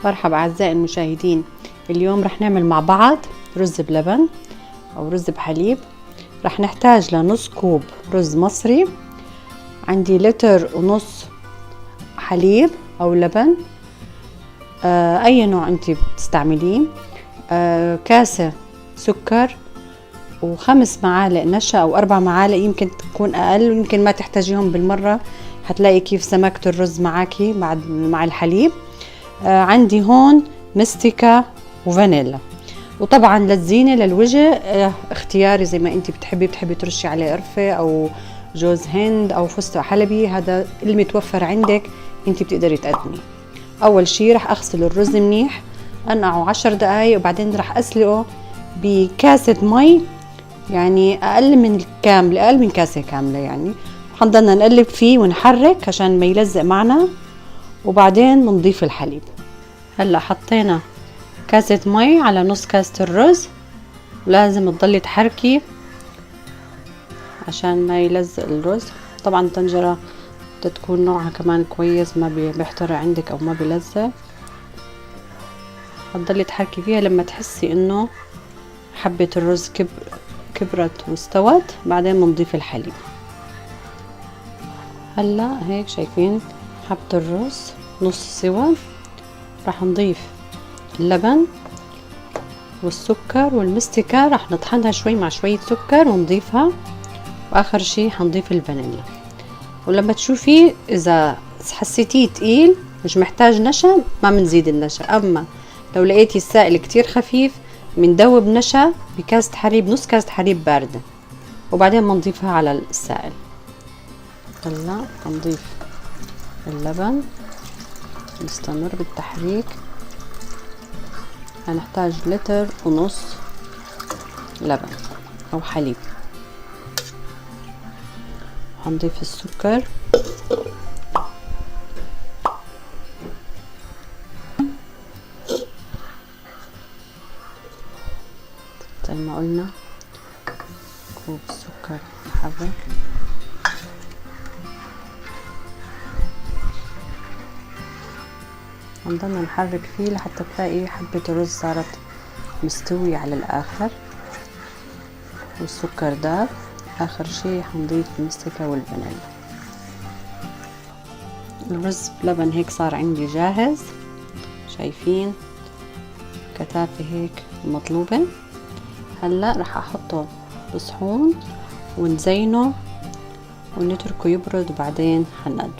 مرحبا أعزائي المشاهدين. اليوم رح نعمل مع بعض رز بلبن أو رز بحليب. رح نحتاج لنص كوب رز مصري، عندي لتر ونص حليب أو لبن، أي نوع أنت بتستعملين، كاسة سكر، و5 معالق نشا أو 4 معالق، يمكن تكون أقل ويمكن ما تحتاجيهم بالمرة. هتلاقي كيف سمكت الرز معاكي مع الحليب. عندي هون مستكة وفانيلا، وطبعا للزينة للوجه اختياري زي ما انت بتحبي ترشي عليه قرفة او جوز هند او فستق حلبي، هذا اللي متوفر عندك انت بتقدري تقدميه. اول شي رح اغسل الرز منيح، انقعه 10 دقايق، وبعدين رح اسلقه بكاسة مي، يعني اقل من كاسة كاملة يعني. حنضلنا نقلب فيه ونحرك عشان ما يلزق معنا، وبعدين بنضيف الحليب. هلا حطينا كاسة مي على نص كاسة الرز، ولازم تضلي تحركي عشان ما يلزق الرز. طبعا الطنجرة تكون نوعها كمان كويس، ما بيحترق عندك او ما بيلزق. هتضلي تحركي فيها لما تحسي انه حبة الرز كبرت واستوت، بعدين بنضيف الحليب. هلا هيك شايفين حبة الرز نص سوا. راح نضيف اللبن والسكر والمستكة، راح نطحنها شوي مع شوية سكر ونضيفها، واخر شي حنضيف الفانيلا. ولما تشوفيه اذا حسيتيه تقيل مش محتاج نشا ما بنزيد النشا، اما لو لقيتي السائل كتير خفيف بندوب نشا بكاسة حليب، نص كاسة حليب باردة، وبعدين بنضيفها على السائل. هلا بنضيف اللبن، نستمر بالتحريك. هنحتاج لتر ونص لبن او حليب. هنضيف السكر، زي ما قلنا كوب سكر نحرك. هنضلنا نحرك فيه لحتى تلاقي حبة الرز صارت مستوية على الآخر والسكر داب. آخر شي حنضيف المستكة والفانيلا. الرز بلبن هيك صار عندي جاهز، شايفين كثافة هيك مطلوبة. هلا رح احطه بصحون ونزينه ونتركه يبرد، وبعدين حنقدمه.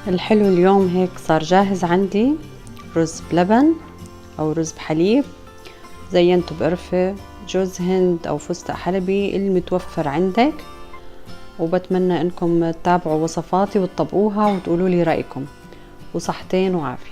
الحلو اليوم هيك صار جاهز عندي رز بلبن او رز بحليب، زينته بقرفة جوز هند او فستق حلبي اللي متوفر عندك. وبتمنى انكم تتابعوا وصفاتي وتطبقوها وتقولوا لي رأيكم، وصحتين وعافية.